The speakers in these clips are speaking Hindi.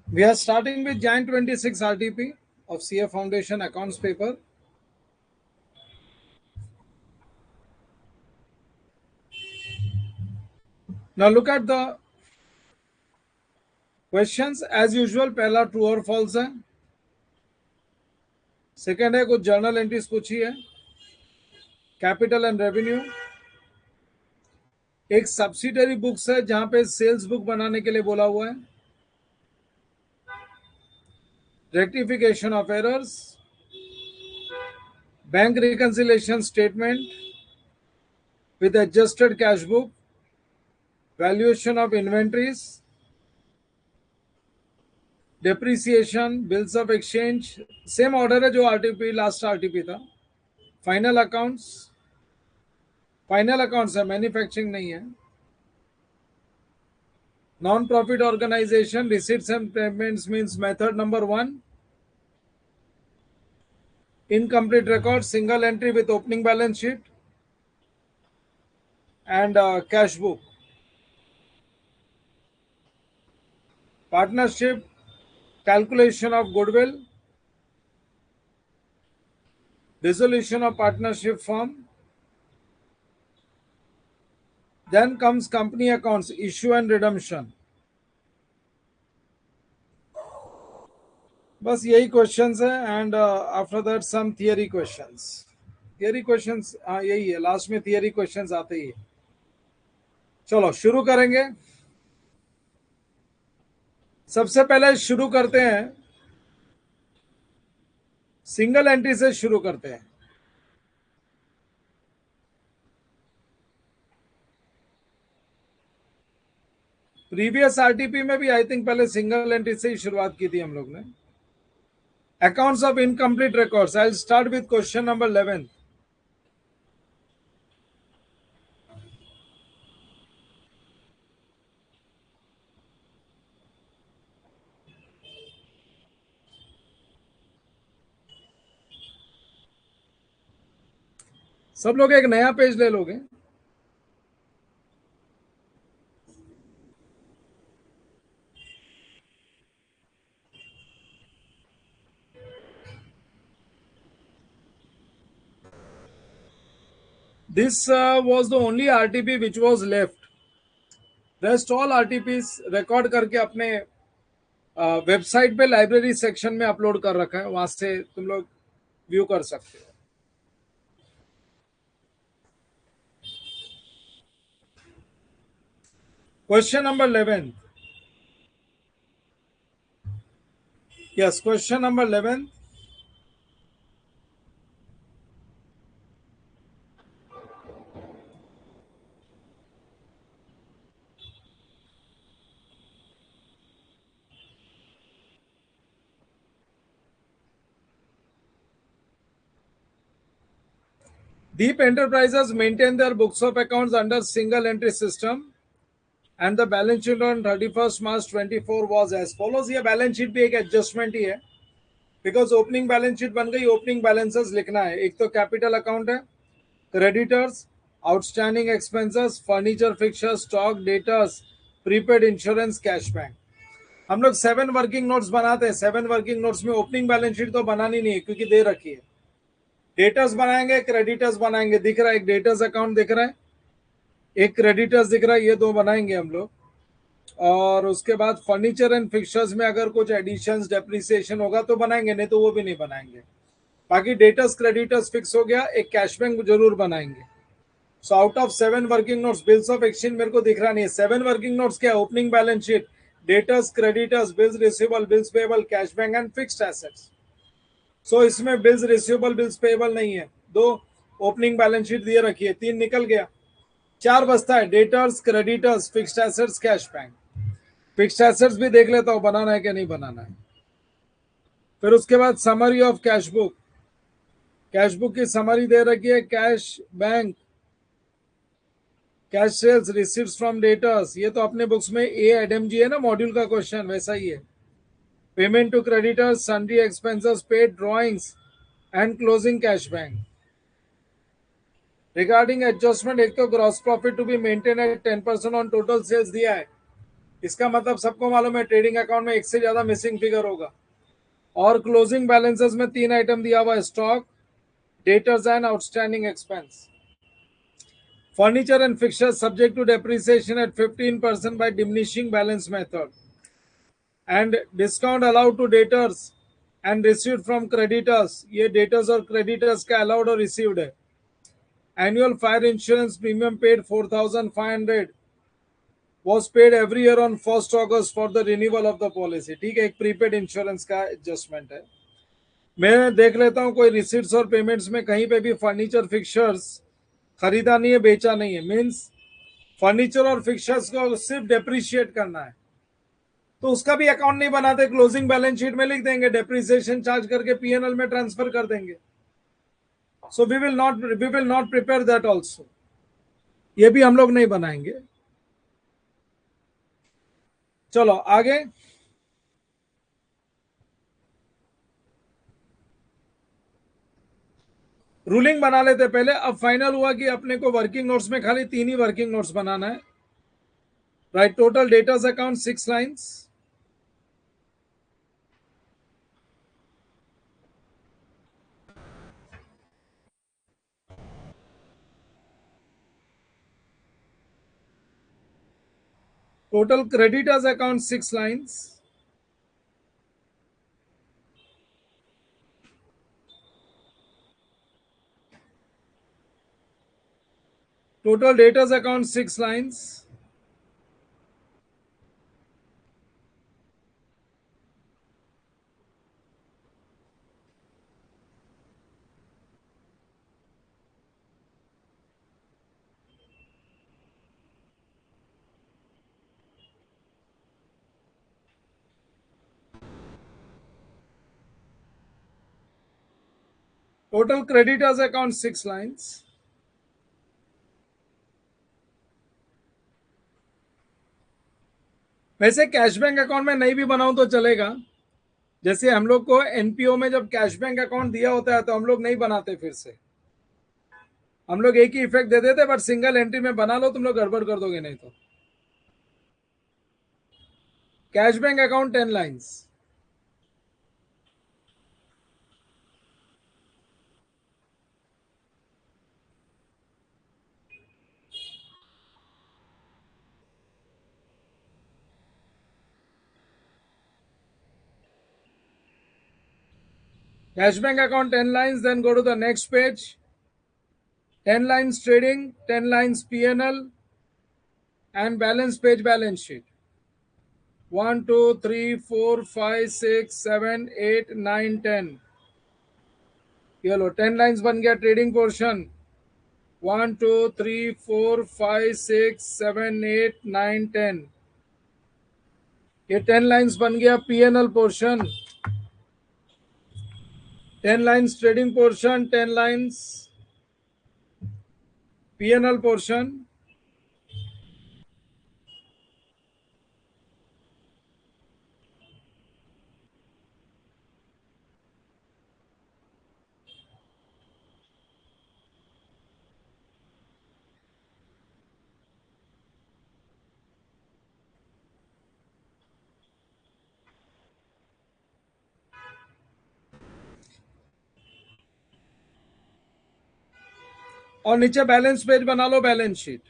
We are starting with Jan 26 RTP of CA Foundation accounts paper. Now look at the questions as usual. पहला ट्रू और फॉल्स है. सेकंड है कुछ जर्नल एंट्रीज पूछी है. Capital and revenue. एक सब्सिडरी बुक्स है जहां पे सेल्स बुक बनाने के लिए बोला हुआ है. Rectification of errors. Bank reconciliation statement with adjusted cash book, valuation of inventories, depreciation, bills of exchange, same order है जो आरटीपी लास्ट आरटीपी था. फाइनल अकाउंट्स है, मैन्युफैक्चरिंग नहीं है. Non profit organisation, receipts and payments means method number 1. Incomplete record, single entry with opening balance sheet and cash book. Partnership, calculation of goodwill, dissolution of partnership firm. Then comes company accounts, issue and redemption. बस यही क्वेश्चंस है and after that some theory questions. Theory questions यही है, लास्ट में थियरी क्वेश्चंस आते ही है. चलो शुरू करेंगे. सबसे पहले शुरू करते हैं, सिंगल एंट्री से शुरू करते हैं. प्रीवियस आरटीपी में भी आई थिंक पहले सिंगल एंट्री से ही शुरुआत की थी हम लोग ने. Accounts of incomplete records. I will start with question number 11. सब लोग एक नया पेज ले लोगे. This was the only RTP which was left. Rest all RTPs record करके अपने वेबसाइट पे लाइब्रेरी सेक्शन में अपलोड कर रखा है, वहां से तुम लोग व्यू कर सकते हो. Question number 11. Yes, question number 11. Deep Enterprises maintain their books of accounts under single entry system and the balance sheet on 31st March 24 was as follows. ये बैलेंस शीट भी एक एडजस्टमेंट ही है, बिकॉज ओपनिंग बैलेंस शीट बन गई. ओपनिंग बैलेंसेस लिखना है. एक तो कैपिटल अकाउंट है, creditors, outstanding expenses, furniture, fixture, stock, debtors, prepaid insurance, cash bank. हम लोग 7 वर्किंग नोट्स बनाते हैं. 7 वर्किंग नोट्स में ओपनिंग बैलेंस शीट तो बनानी नहीं है क्योंकि दे रखी है. डेटर्स बनाएंगे, क्रेडिटर्स बनाएंगे. दिख रहा है एक डेटर्स अकाउंट दिख रहा है, एक क्रेडिटर्स दिख रहा है. ये दो बनाएंगे हम लोग. और उसके बाद फर्नीचर एंड फिक्चर्स में अगर कुछ एडिशंस डेप्रिसिएशन होगा तो बनाएंगे, नहीं तो वो भी नहीं बनाएंगे. बाकी डेटर्स क्रेडिटर्स फिक्स हो गया. एक कैश बैंक जरूर बनाएंगे. So out of 7 working notes, bills of exchange मेरे को दिख रहा नहीं है. 7 वर्किंग नोट्स क्या है? Opening balance sheet, debtors, creditors, bills receivable, bills payable, cash bank and fixed assets. So इसमें बिल्स रिसीवेबल, बिल्स पेएबल नहीं है. 2 ओपनिंग बैलेंस शीट दिए रखी है, 3 निकल गया. 4 बचता है, debtors, creditors, fixed assets, cash bank. Fixed assets भी देख लेता हूं बनाना है कि नहीं बनाना है. फिर उसके बाद summary of cash book. Cash book की समरी दे रखी है. Cash bank, cash sales, receipts from debtors. ये तो अपने बुक्स में ए एडएमजी है ना, मॉड्यूल का क्वेश्चन वैसा ही है. Payment to creditors, sundry expenses paid, drawings and closing cash bank. Regarding adjustment, एक तो gross profit to be maintain at 10% on total sales दिया है. इसका मतलब सबको मालूम है ट्रेडिंग अकाउंट में एक से ज्यादा मिसिंग फिगर होगा। और क्लोजिंग बैलेंसेस में 3 आइटम दिया हुआ है, stock, debtors and outstanding expense. Furniture and fixtures subject to depreciation at 15% by diminishing balance method, and discount allowed to debtors and received from creditors, ये debtors और creditors का allowed और received है। Annual fire insurance premium paid 4,500 was paid every year on 1st August for the renewal of the policy। ठीक है, एक प्रीपेड इंश्योरेंस का एडजस्टमेंट है। मैं देख लेता हूं कोई रिसीट्स और पेमेंट्स में कहीं पे भी फर्नीचर फिक्चर्स खरीदा नहीं है, बेचा नहीं है, मींस फर्नीचर और फिक्चर्स को सिर्फ डेप्रिशिएट करना है, तो उसका भी अकाउंट नहीं बनाते, क्लोजिंग बैलेंस शीट में लिख देंगे, डेप्रिसिएशन चार्ज करके पीएनएल में ट्रांसफर कर देंगे। So we will not prepare that also, ये भी हम लोग नहीं बनाएंगे। चलो आगे। रूलिंग बना लेते पहले। अब फाइनल हुआ कि अपने को वर्किंग नोट्स में खाली 3 ही वर्किंग नोट्स बनाना है। Right, total debtors account 6 lines, total creditors account 6 lines, total debtors account 6 lines, total creditors account 6 lines, वैसे कैश बैंक अकाउंट में नहीं भी बनाऊं तो चलेगा। जैसे हम लोग को एनपीओ में जब कैश बैंक अकाउंट दिया होता है तो हम लोग नहीं बनाते, फिर से हम लोग एक ही इफेक्ट दे देते, बट सिंगल एंट्री में बना लो, तुम लोग गड़बड़ कर दोगे नहीं तो। Cash bank account 10 lines, cash bank account 10 lines, then go to the next page, 10 lines trading, 10 lines PNL, and balance page balance sheet। 1 2 3 4 5 6 7 8 9 10, ये लो 10 लाइन्स बन गया ट्रेडिंग पोर्शन। 1 2 3 4 5 6 7 8 9 10, ये 10 लाइन्स बन गया PNL portion. 10 lines trading portion, 10 lines PNL portion. और नीचे बैलेंस पेज बना लो, balance sheet.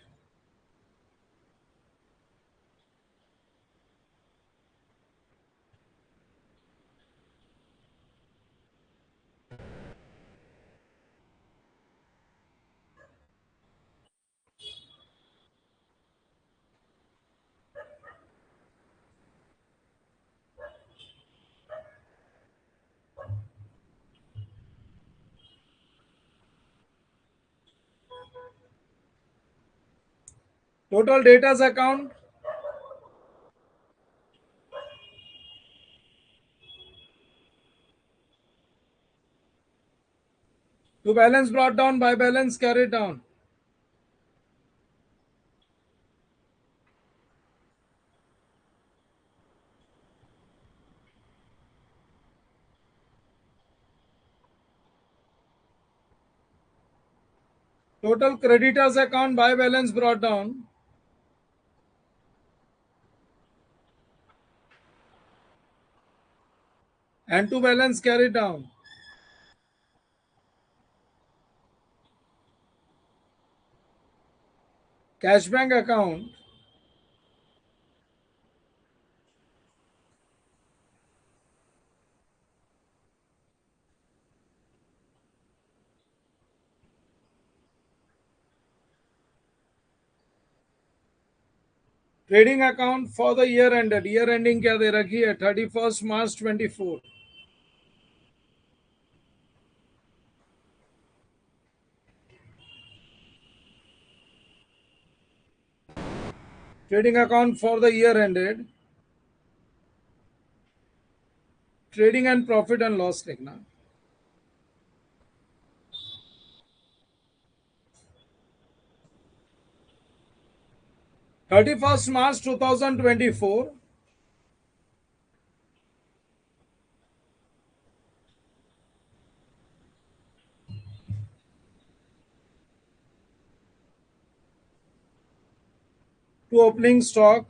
Total debtors account, to balance brought down by balance carried down। Total creditors account by balance brought down, and to balance carried down. Cash bank account trading account for the year ended, year ending क्या दे रखी है 31 March 24। Trading account for the year ended, trading and profit and loss लिखना। 31 March 2024, to opening stock,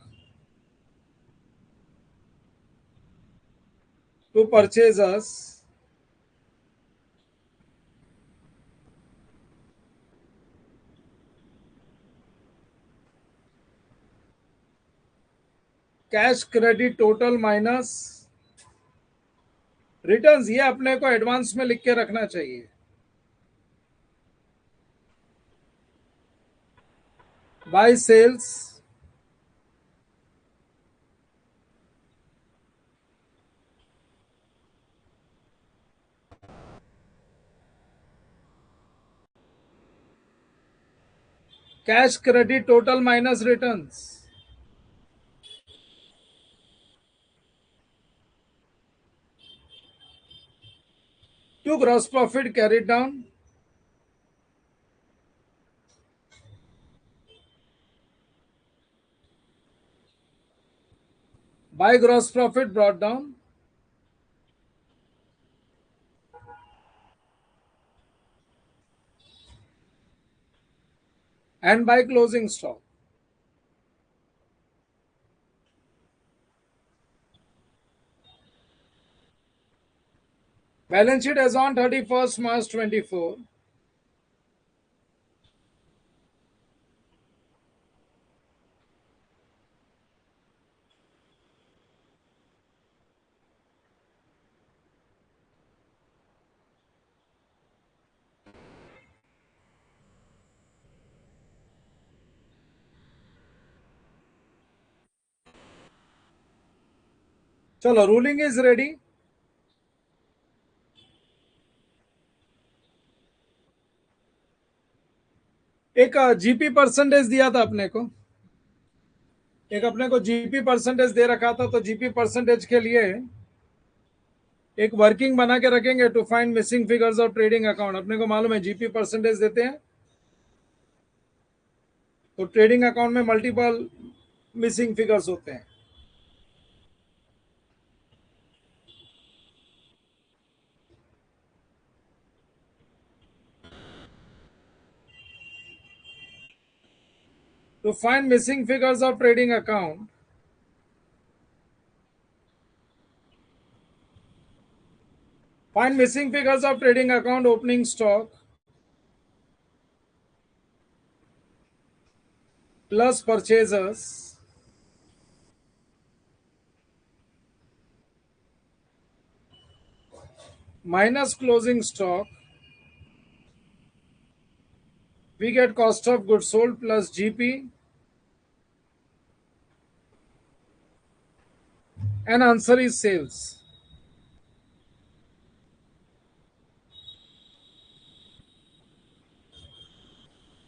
to purchasers, cash credit total minus returns, ये अपने को एडवांस में लिख के रखना चाहिए। By sales, cash credit total minus returns, to gross profit carried down, by gross profit brought down, and by closing stock. Balance sheet as on 31 March 2024। चलो, रूलिंग इज रेडी। एक जीपी परसेंटेज दिया था अपने को, एक अपने को जीपी परसेंटेज दे रखा था, तो जीपी परसेंटेज के लिए एक वर्किंग बना के रखेंगे to find missing figures of trading account. अपने को मालूम है जीपी परसेंटेज देते हैं तो ट्रेडिंग अकाउंट में मल्टीपल मिसिंग फिगर्स होते हैं। To find missing figures of trading account, find missing figures of trading account opening stock plus purchasers minus closing stock. We get cost of goods sold plus GP, and answer is sales.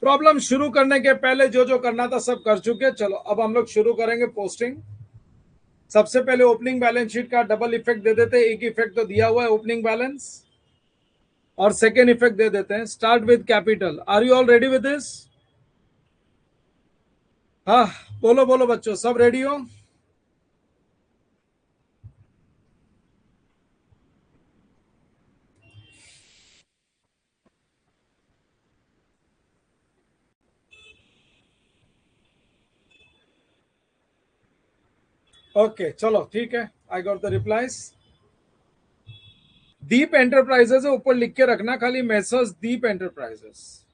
Problem शुरू करने के पहले जो जो करना था सब कर चुके। चलो अब हम लोग शुरू करेंगे पोस्टिंग। सबसे पहले ओपनिंग बैलेंस शीट का डबल इफेक्ट दे देते हैं। एक इफेक्ट तो दिया हुआ है ओपनिंग बैलेंस, और सेकेंड इफेक्ट दे देते हैं। Start with capital. Are you all ready with this? हाँ, बोलो बोलो बच्चों, सब रेडी हो? ओके चलो ठीक है, I got the replies. Deep enterprises है, ऊपर लिख के रखना खाली मेसर्स दीप एंटरप्राइजेस।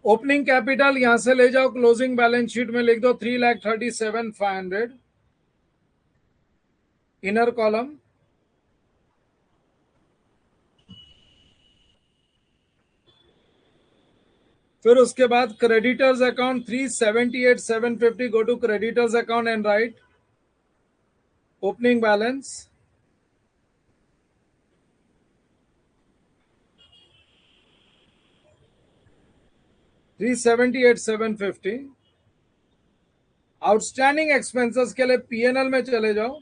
ओपनिंग कैपिटल यहां से ले जाओ, क्लोजिंग बैलेंस शीट में लिख दो 3,37,500 इनर कॉलम। फिर उसके बाद creditors account 378,750, go to creditors account and write opening balance. $378,750। Outstanding expenses के लिए पीएनएल में चले जाओ।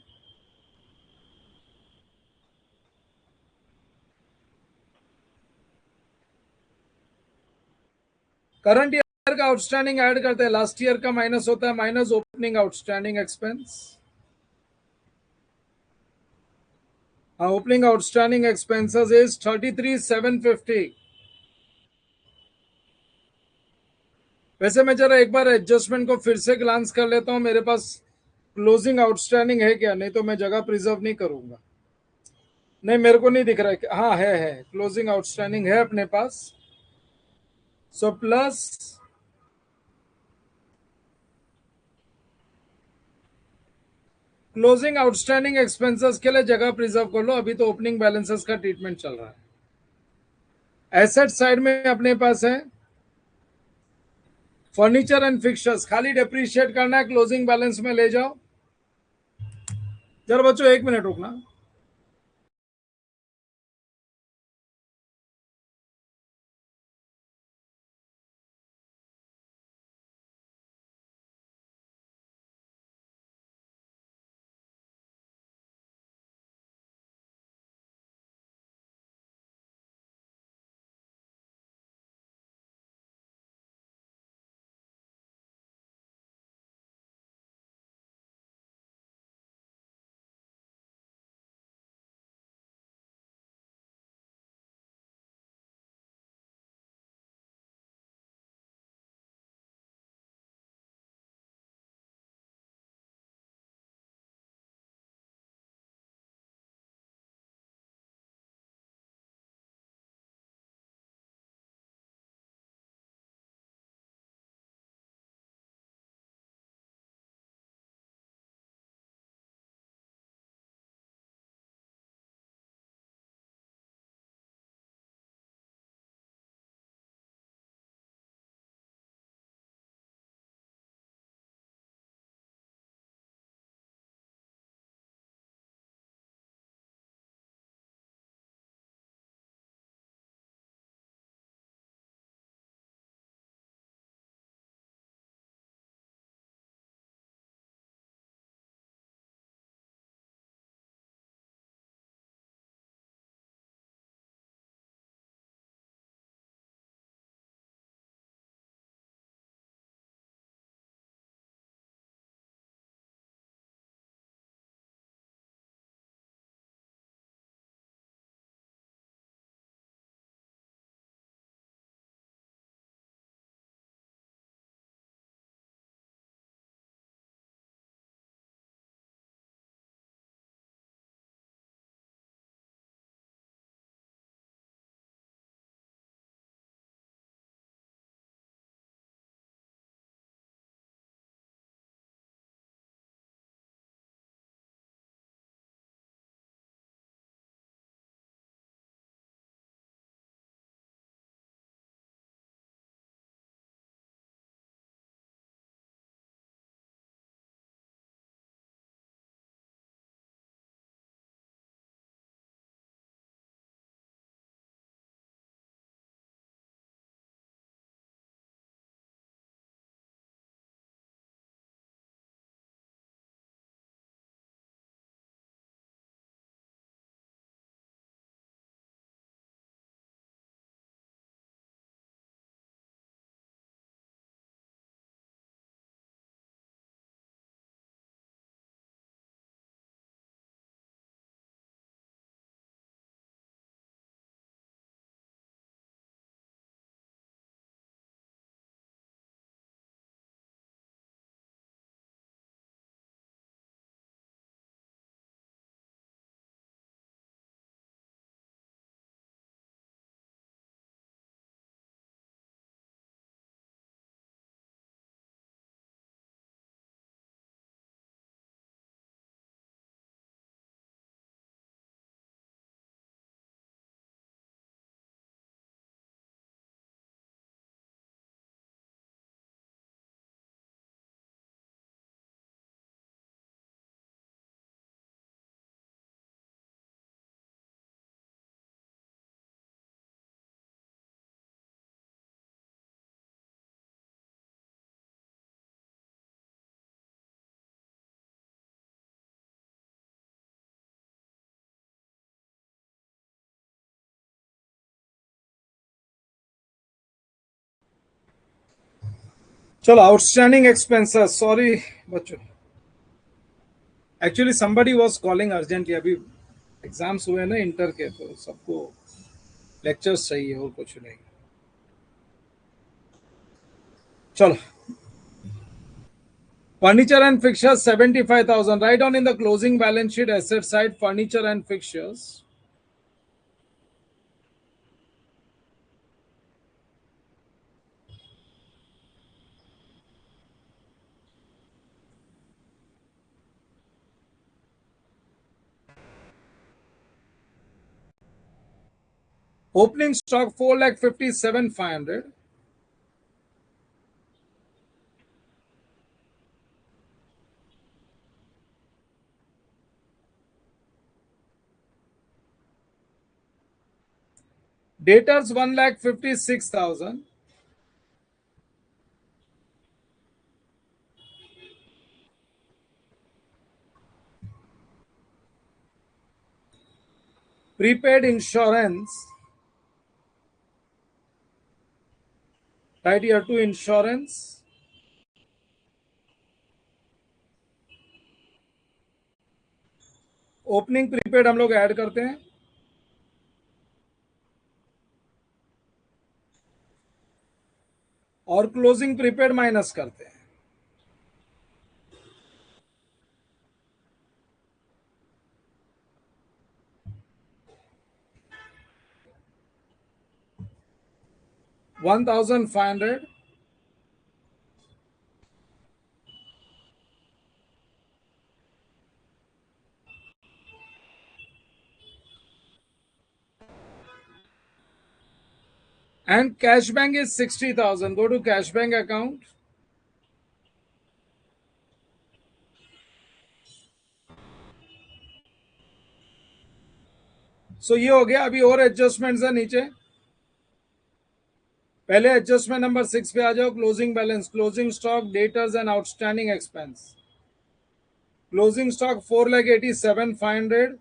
करंट ईयर का आउटस्टैंडिंग ऐड करते हैं, लास्ट ईयर का माइनस होता है, minus opening outstanding expense. Opening outstanding expenses is 33,750। वैसे मैं जरा एक बार एडजस्टमेंट को फिर से ग्लांस कर लेता हूं, मेरे पास क्लोजिंग आउटस्टैंडिंग है क्या, नहीं तो मैं जगह प्रिजर्व नहीं करूंगा। नहीं, मेरे को नहीं दिख रहा है। हाँ है क्लोजिंग आउटस्टैंडिंग है अपने पास। So plus closing outstanding expenses के लिए जगह प्रिजर्व कर लो, अभी तो ओपनिंग बैलेंसेस का ट्रीटमेंट चल रहा है। एसेट साइड में अपने पास है फर्नीचर एंड फिक्सचर्स, खाली डेप्रिशिएट करना है, क्लोजिंग बैलेंस में ले जाओ। जरा बच्चों 1 मिनट रुकना। चलो आउटस्टैंडिंग एक्सपेंसेस, सॉरी बच्चों, actually somebody was calling urgently, अभी एग्जाम्स हुए ना इंटर के, तो सबको लेक्चर्स चाहिए और कुछ नहीं. चलो, furniture and fixtures 75,000. Write down in the closing balance sheet asset side furniture and fixtures. Opening stock 4,57,500. Debtors 1,56,000. Prepaid insurance. Right here to insurance. Opening prepaid हम लोग ऐड करते हैं और क्लोजिंग प्रीपेड माइनस करते हैं. $1,500. And cash bank is 60,000. Go to cash bank account. सो ये हो गया. अभी और एडजस्टमेंट्स है नीचे. पहले एडजस्टमेंट नंबर 6 पे आ जाओ. Closing balance, closing stock, debtors and outstanding expense. Closing stock 4,87,500.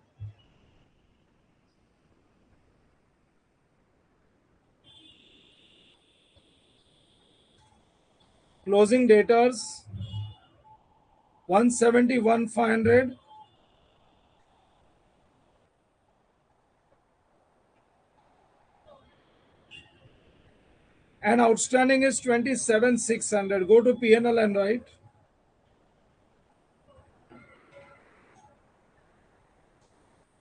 Closing debtors 171,500. And outstanding is 27,600. Go to P&L and write.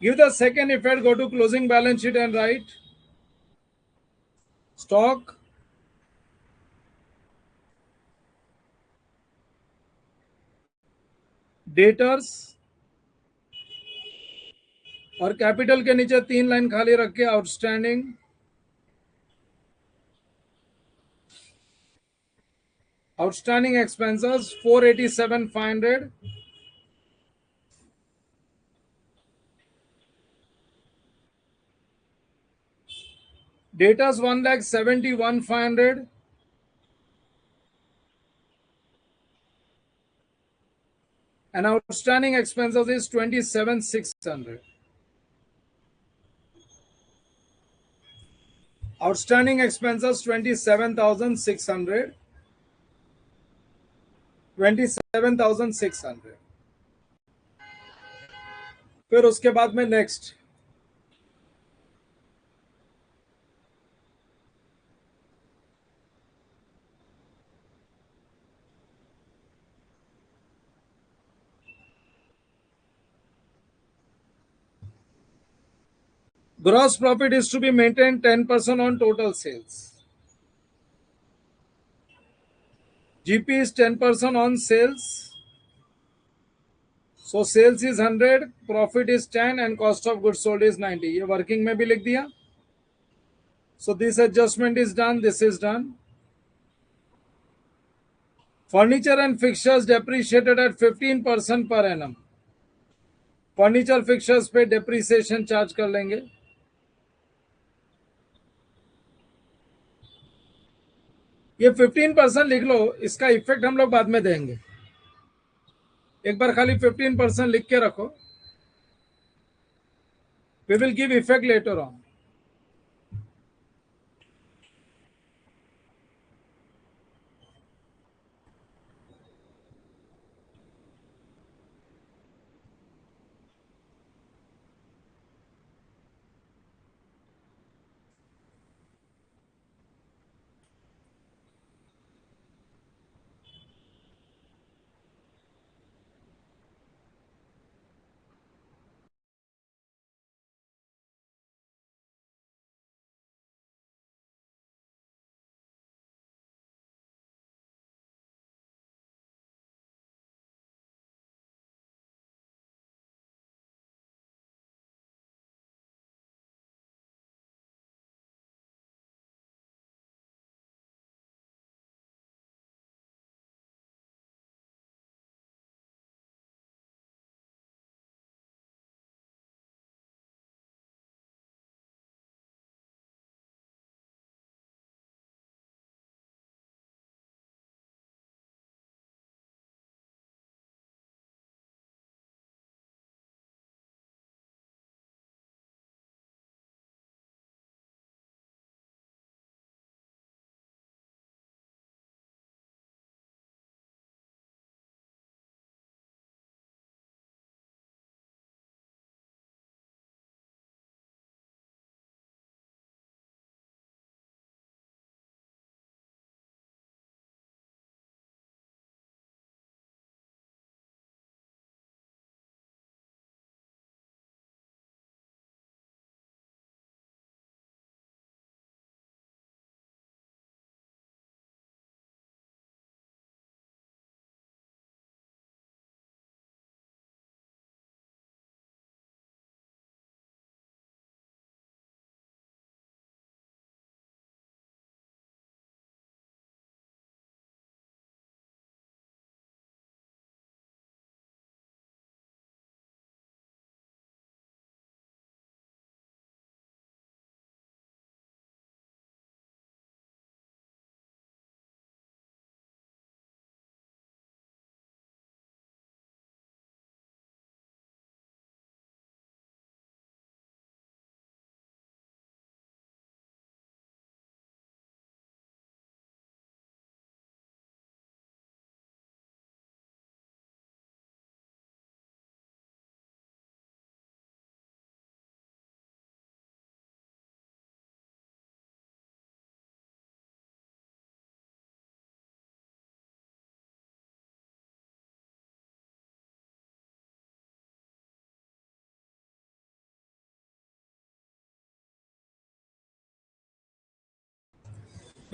Give the second effect. Go to closing balance sheet and write. Stock, debtors और कैपिटल के नीचे 3 लाइन खाली रख के outstanding. Outstanding expenses 487,500. Debtors 1,71,500. And outstanding expenses is 27,600. Outstanding expenses 27,600. 27,600. फिर उसके बाद में next gross profit is to be maintained 10% on total sales. GP is 10% on sales. So sales is 100, profit is 10 and cost of goods sold is 90. ये वर्किंग में भी लिख दिया. So this adjustment is done, this is done. Furniture and fixtures depreciated at 15% per annum. Furniture fixers पे डेप्रिसिएशन चार्ज कर लेंगे. ये 15% लिख लो, इसका इफेक्ट हम लोग बाद में देंगे. एक बार खाली 15% लिख के रखो. We will give effect later on.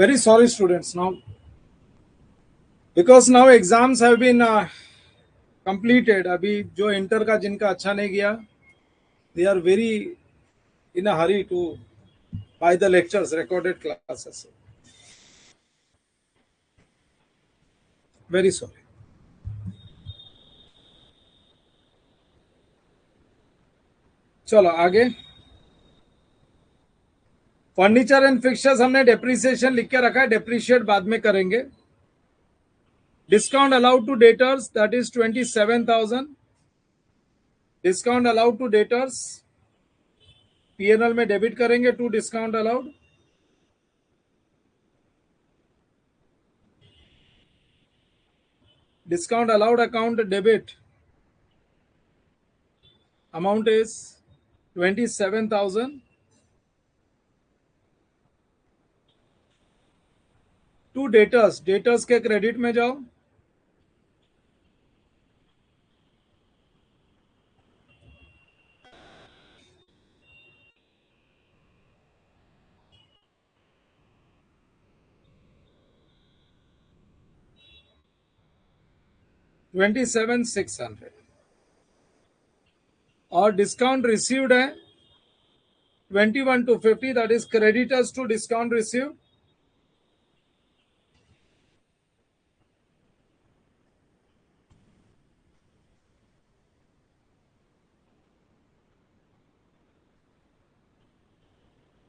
Very sorry, students. Now, because now exams have been completed. अभी जो इंटर का जिनका अच्छा नहीं गया, they are very in a hurry to buy the lectures, recorded classes. Very sorry. चलो आगे. फर्नीचर एंड फिक्चर्स हमने डेप्रिसिएशन लिख के रखा है, डेप्रिशिएट बाद में करेंगे. Discount allowed to debtors, that is 27,000. Discount allowed to debtors PNL में डेबिट करेंगे. To discount allowed. Discount allowed account debit amount is 27,000. To debtors, debtors के क्रेडिट में जाओ. $27,600 और डिस्काउंट रिसीव्ड है 21,250. That is creditors to discount received.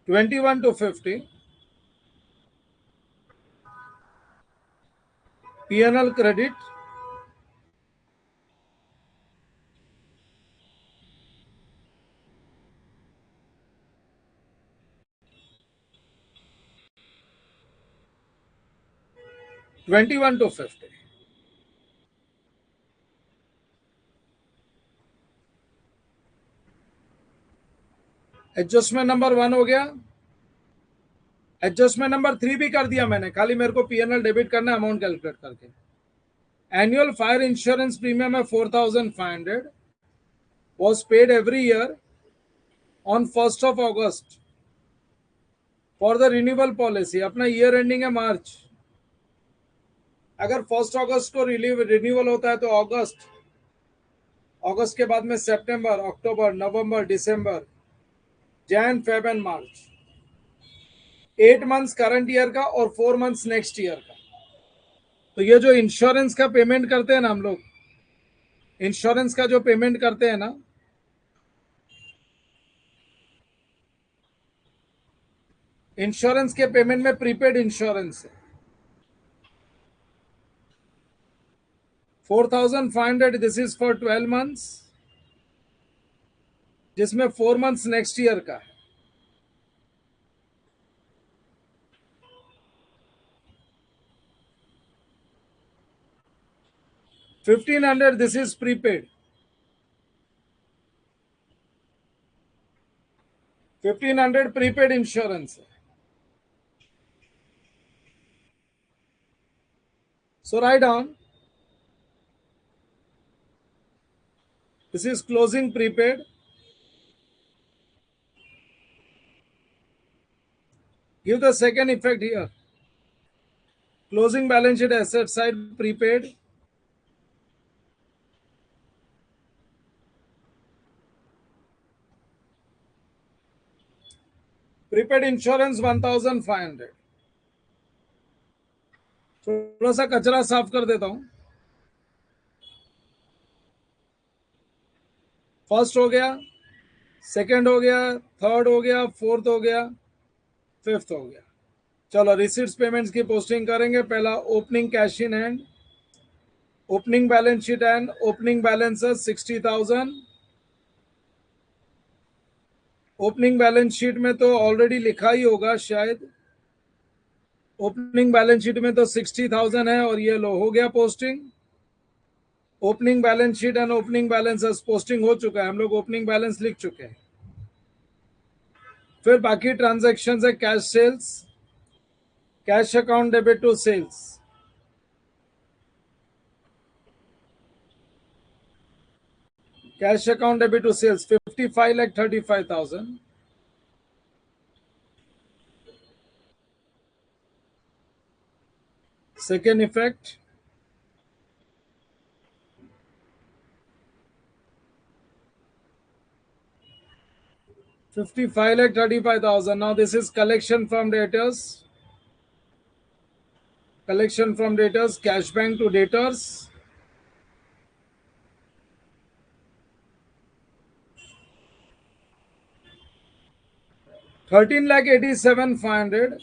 $21,250 P&L credit. $21,250. Adjustment number 1 हो गया. एडजस्टमेंट नंबर 3 भी कर दिया मैंने, खाली मेरे को पीएनएल डेबिट करना है अमाउंट कैलकुलेट करके. एनुअल फायर इंश्योरेंस प्रीमियम है 4,500. was paid every year on 1st of August for the renewal policy. अपना ईयर एंडिंग है मार्च. अगर 1st अगस्त को रिन्यूअल होता है तो अगस्त, अगस्त के बाद में सितंबर, अक्टूबर, नवंबर, दिसंबर, Jan, Feb and March. 8 months current year का और 4 मंथ्स नेक्स्ट ईयर का. तो ये जो इंश्योरेंस का पेमेंट करते हैं ना हम लोग, इंश्योरेंस का जो पेमेंट करते हैं ना, इंश्योरेंस के पेमेंट में प्रीपेड इंश्योरेंस है. 4,500 दिस इज फॉर 12 मंथ्स, जिसमें 4 मंथ्स नेक्स्ट ईयर का है. $1,500 this is prepaid. 1,500 prepaid insurance है. So write down, this is closing prepaid. Give the second effect here. Closing balance sheet asset side prepaid. Prepaid insurance 1,500. थोड़ा सा कचरा साफ कर देता हूं. फर्स्ट हो गया, सेकंड हो गया, थर्ड हो गया, फोर्थ हो गया, फिफ्थ हो गया. चलो रिसीट्स पेमेंट्स की पोस्टिंग करेंगे. पहला opening cash in hand, opening balance sheet and opening balance 60,000. Opening balance sheet में तो ऑलरेडी लिखा ही होगा शायद. ओपनिंग बैलेंस शीट में तो 60,000 है और ये लो हो गया posting. Opening balance sheet and opening balance posting हो चुका है, हम लोग ओपनिंग बैलेंस लिख चुके हैं. फिर बाकी ट्रांजैक्शंस है cash sales, cash account debit to sales. Cash account debit to sales 55,35,000. Second effect, ₹55,35,000. Now this is collection from debtors. Collection from debtors, cash bank to debtors. ₹13,87,500.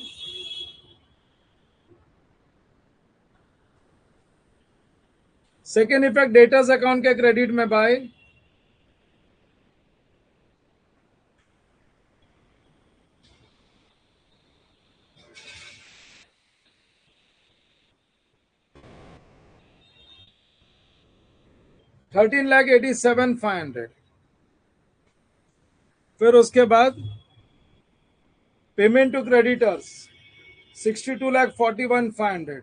Second effect, debtors account के क्रेडिट में बाय. ₹13,87,500. फिर उसके बाद payment to creditors 62,41,500.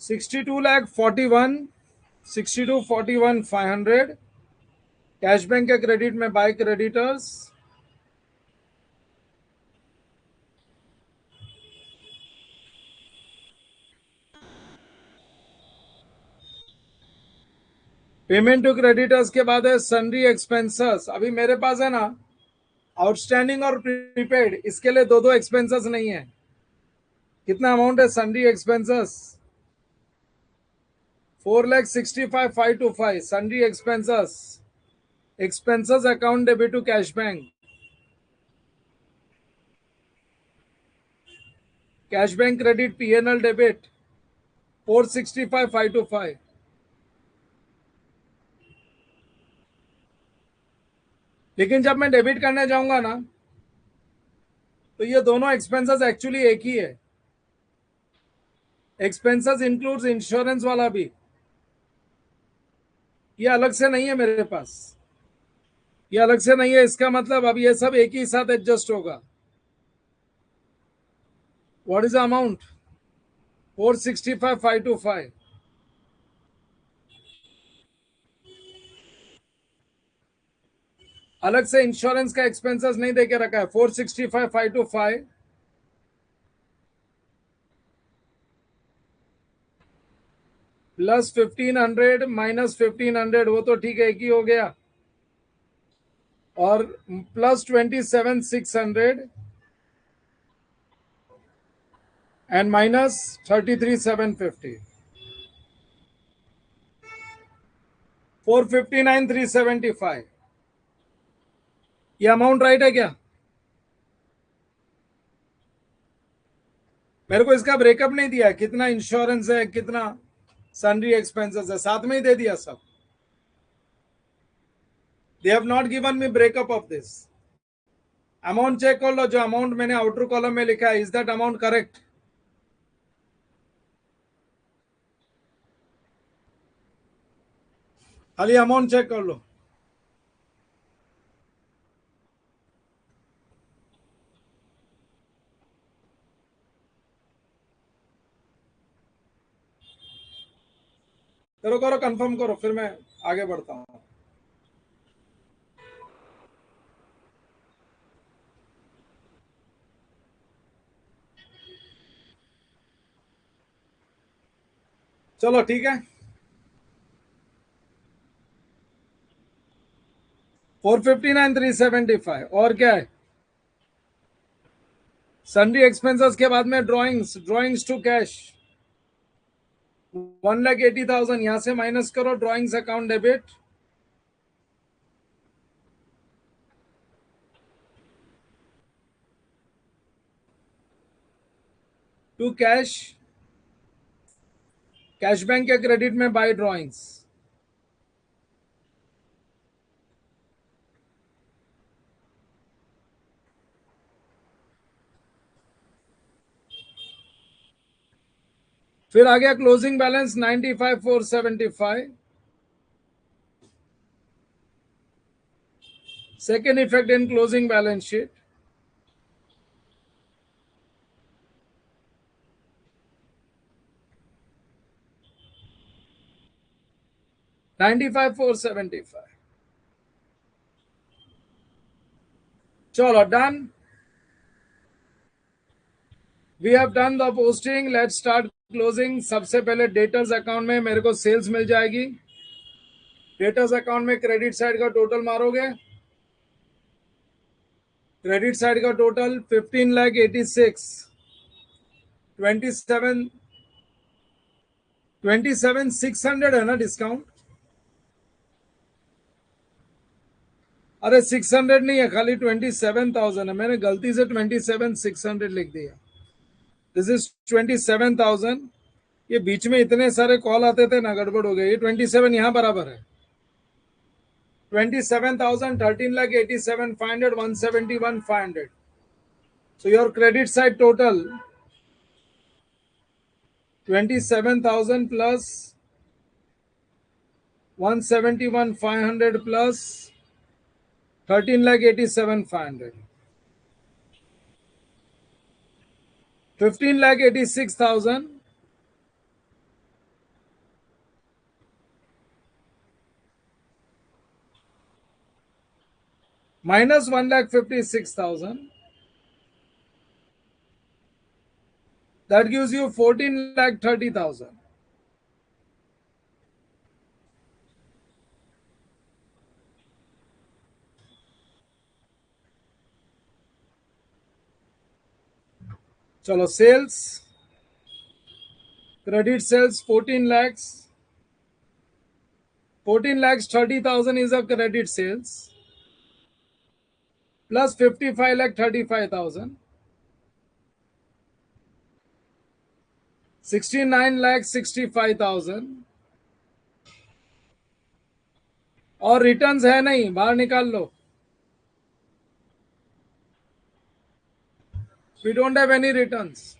$62,41,500 cash bank के क्रेडिट में by creditors. Payment to creditors के बाद है सन्ड्री एक्सपेंसेस. अभी मेरे पास है ना आउटस्टैंडिंग और प्रीपेड, इसके लिए दो दो एक्सपेंसेस नहीं है. कितना अमाउंट है sundry expenses? 4,65,525. Sundry expenses. Expenses account debit to cash bank. Cash bank credit PNL debit 465,525. लेकिन जब मैं डेबिट करने जाऊंगा ना तो ये दोनों एक्सपेंसेस एक्चुअली एक ही है. एक्सपेंसेस इंक्लूड्स इंश्योरेंस वाला भी. ये अलग से नहीं है मेरे पास. ये अलग से नहीं है. इसका मतलब अब ये सब एक ही साथ एडजस्ट होगा. What is the amount? 465,525. अलग से इंश्योरेंस का एक्सपेंसेस नहीं देके रखा है. 465,525 प्लस 1,500 माइनस 1,500, वो तो ठीक है, एक ही हो गया. और प्लस 27,600 एंड माइनस 33,750. 459,375. ये अमाउंट राइट है क्या? मेरे को इसका ब्रेकअप नहीं दिया. कितना इंश्योरेंस है, कितना सन्ड्री एक्सपेंसेस है, साथ में ही दे दिया सब. They have not given me breakup of this. Amount check कर लो. जो अमाउंट मैंने आउटर कॉलम में लिखा है, इज दैट अमाउंट करेक्ट? खाली अमाउंट चेक कर लो. करो करो, कंफर्म करो, फिर मैं आगे बढ़ता हूं. चलो ठीक है. 459,375. और क्या है? सन्ड्री एक्सपेंसेस के बाद में ड्रॉइंग्स टू कैश 1,80,000. यहां से माइनस करो. Drawings account debit to cash. Cash bank के क्रेडिट में बाय ड्रॉइंग्स. फिर आ गया closing balance 95,475. Second effect in closing balance sheet. 95,475. चलो done. We have done the posting. Let's start closing. सबसे पहले डेटर्स अकाउंट में मेरे को सेल्स मिल जाएगी. डेटर्स अकाउंट में क्रेडिट साइड का टोटल मारोगे. क्रेडिट साइड का टोटल 15,86,000. 27,600 है ना डिस्काउंट. अरे 600 नहीं है, खाली 27,000 है. मैंने गलती से 27,600 लिख दिया. This is 27,000. ये बीच में इतने सारे कॉल आते थे ना, गड़बड़ हो गई. ये 27 यहाँ बराबर है. 27,000, 13,87,500, 171,500. So your credit side total 27,000 plus 171,500 plus 13,87,500. 15,86,000 minus 1,56,000. That gives you 14,30,000. चलो sales. Credit sales 14 lakhs. 14,30,000 is a credit sales. Plus 55,35,000. 69,65,000. और रिटर्न्स है नहीं, बाहर निकाल लो. We don't have any returns.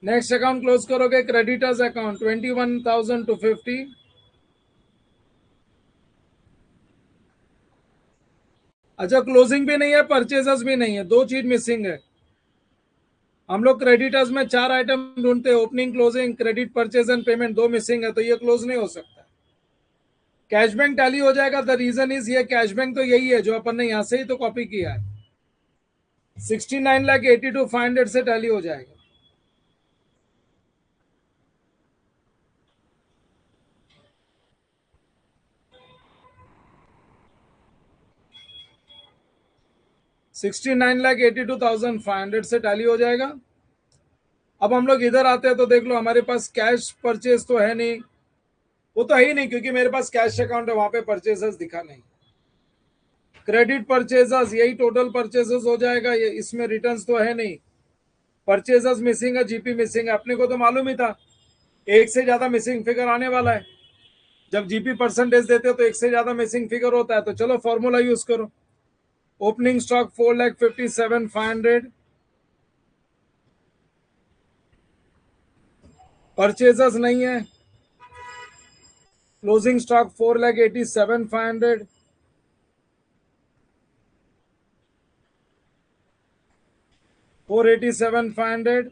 Next account close करोगे. Creditors account 21,250. अच्छा क्लोजिंग भी नहीं है, परचेजेस भी नहीं है. दो चीज मिसिंग है. हम लोग क्रेडिटर्स में 4 आइटम ढूंढते हैं, opening, closing, credit, purchase and payment. 2 missing है, तो ये क्लोज नहीं हो सकता. कैश बैंक टैली हो जाएगा. द रीजन इज ये कैश बैंक तो यही है जो अपन ने यहां से ही तो कॉपी किया है. 69,82,500 से टैली हो जाएगा. $69,82,500 से टैली हो जाएगा. अब हम लोग इधर आते हैं तो देख लो, हमारे पास कैश परचेज तो है नहीं. वो तो है ही नहीं क्योंकि मेरे पास कैश अकाउंट है, वहां पे परचेजेस दिखा नहीं. क्रेडिट परचेजेस यही टोटल परचेजेस हो जाएगा. ये इसमें रिटर्न्स तो है नहीं. परचेजेस मिसिंग है, जीपी मिसिंग है. अपने को तो मालूम ही था एक से ज्यादा मिसिंग फिगर आने वाला है. जब जीपी परसेंटेज देते हो तो एक से ज्यादा मिसिंग फिगर होता है. तो चलो फॉर्मूला यूज करो. Opening stock 4,57,500. परचेजेस नहीं है. Closing stock 4,87,500. $487,500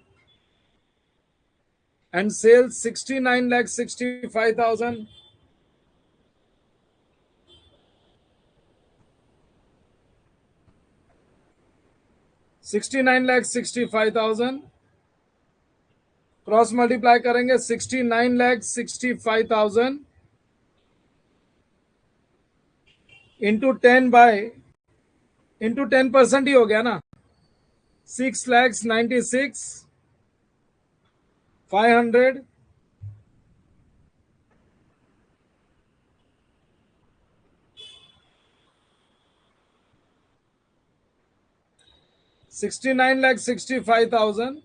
and sales 69,65,000. $69,65,000 cross multiply करेंगे. 69,65,000 इंटू 10% ही हो गया ना. 6,96,500 69,65,000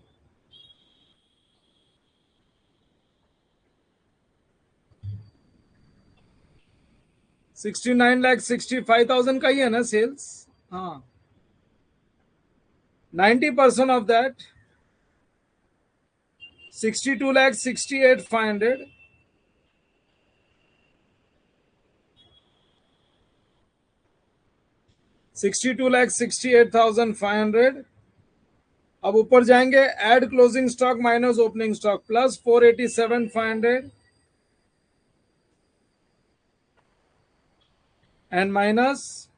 69,65,000 का ही है ना सेल्स. हाँ, 90% ऑफ दैट 62,68,500. $62,68,500. अब ऊपर जाएंगे. Add closing stock minus opening stock plus 4,87,500 and minus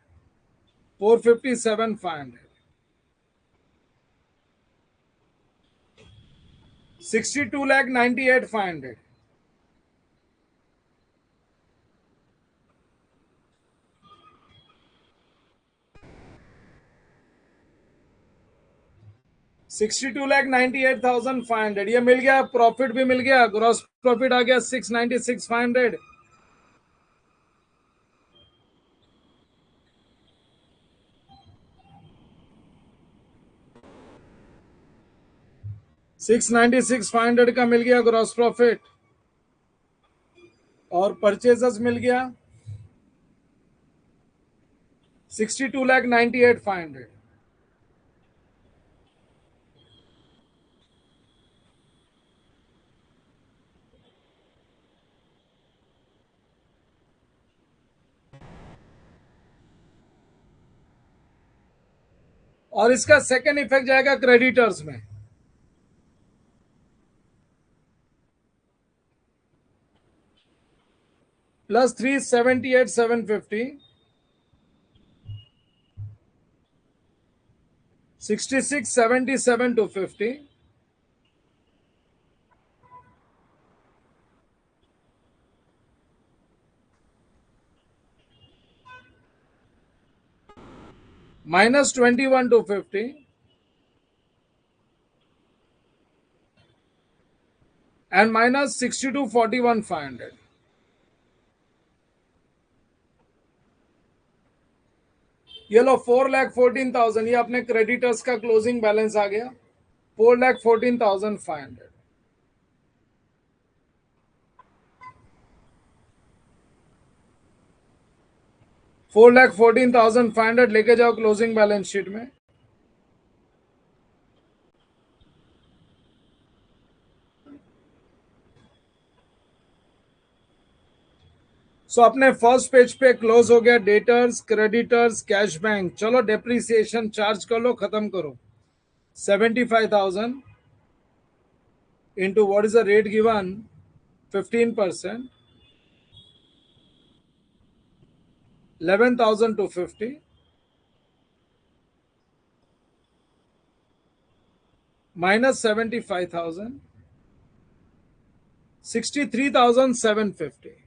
457,500. 62,98,500. 62,98,500 ये मिल गया, प्रॉफिट भी मिल गया, ग्रॉस प्रॉफिट आ गया 696,500. 696,500 का मिल गया ग्रॉस प्रॉफिट, और परचेजेस मिल गया 62,98,500. और इसका सेकेंड इफेक्ट जाएगा क्रेडिटर्स में. Plus 378,750, 66,77,250, minus 21,250, and minus 62,41,500. ये लो 4,14,000, ये अपने क्रेडिटर्स का क्लोजिंग बैलेंस आ गया 4,14,500. 4,14,500 लेके जाओ क्लोजिंग बैलेंस शीट में. सो अपने फर्स्ट पेज पे क्लोज हो गया डेटर्स, क्रेडिटर्स, कैश बैंक. चलो डेप्रिसिएशन चार्ज कर लो, खत्म करो. 75,000 into what is the rate given, 15%, 11,250, minus 75,000, 63,750.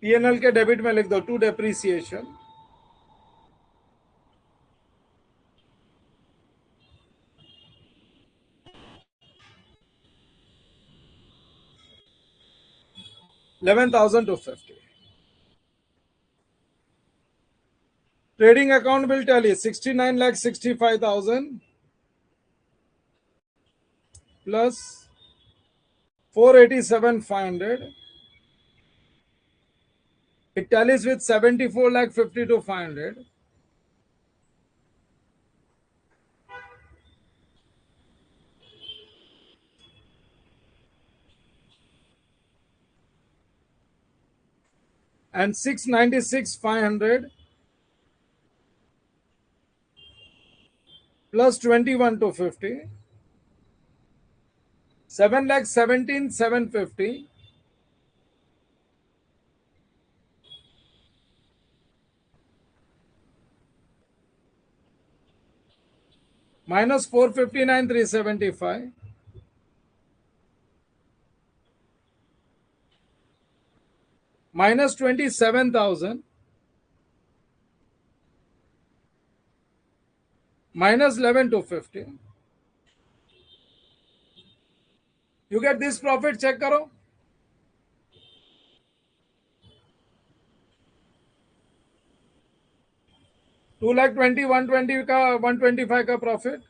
PNL के डेबिट में लिख दो to depreciation. $11,250. Trading account will tell you 69,65,000 plus 487,500. It tallies with 74,52,500. And 696,500 plus 21,250, 7,17,750, minus 459,375, minus 27,000, minus 11,250. You get this profit, check करो. $2,20,000, 120 का 125 का profit.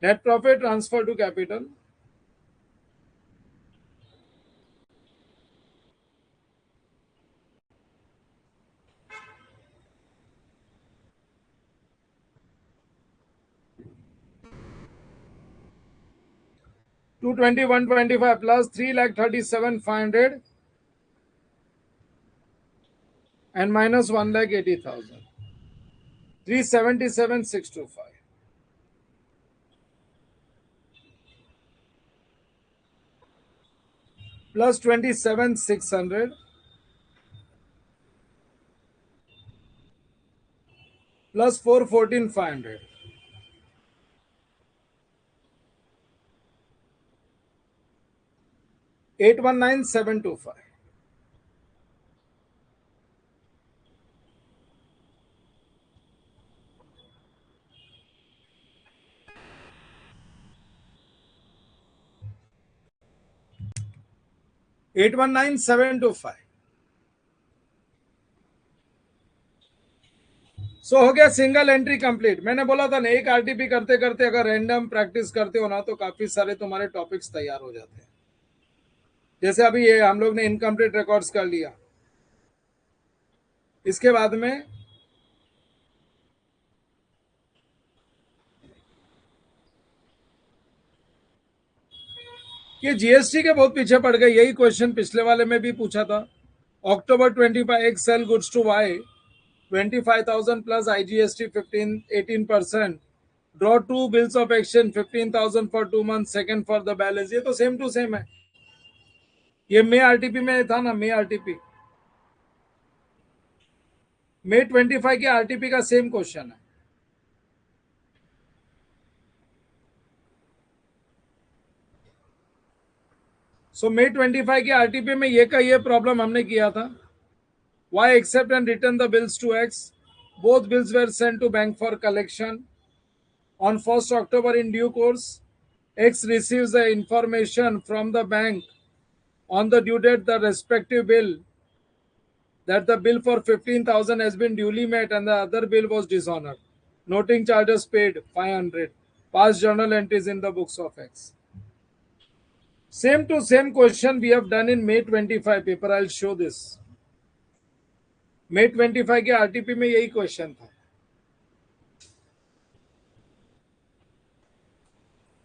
Net profit transfer to capital. $220,000, 125 plus 3,37,500 and minus 1,80,000. 377,625. Plus 27,600. Plus 414,500. 819,725. 819,725. सो हो गया सिंगल एंट्री कंप्लीट। मैंने बोला था ना, एक आरटीपी करते करते अगर रैंडम प्रैक्टिस करते हो ना तो काफी सारे तुम्हारे टॉपिक्स तैयार हो जाते हैं। जैसे अभी ये हम लोग ने इनकम्प्लीट रिकॉर्ड्स कर लिया, इसके बाद में ये जीएसटी के बहुत पीछे पड़ गए। यही क्वेश्चन पिछले वाले में भी पूछा था। अक्टूबर 25 एक सेल गुड्स टू वाई 25,000 प्लस IGST 18%। Draw two bills of exchange 15,000 for 2 month, second for the balance. ये तो सेम टू सेम है। ये मे आरटीपी में था ना, मे आरटीपी, मे 25 के आरटीपी का सेम क्वेश्चन है। सो मे 25 के आरटीपी में ये का ये प्रॉब्लम हमने किया था। Y accept and return the bills to X, both bills were sent to bank for collection on 1st October in due course. X receives the information from the bank on the due date the respective bill that the bill for 15,000 has been duly met and the other bill was dishonored. Noting charges paid 500. Past journal entries in the books of X. Same to same question we have done in May 25 paper. I'll show this. May 25 के आरटीपी में यही क्वेश्चन था।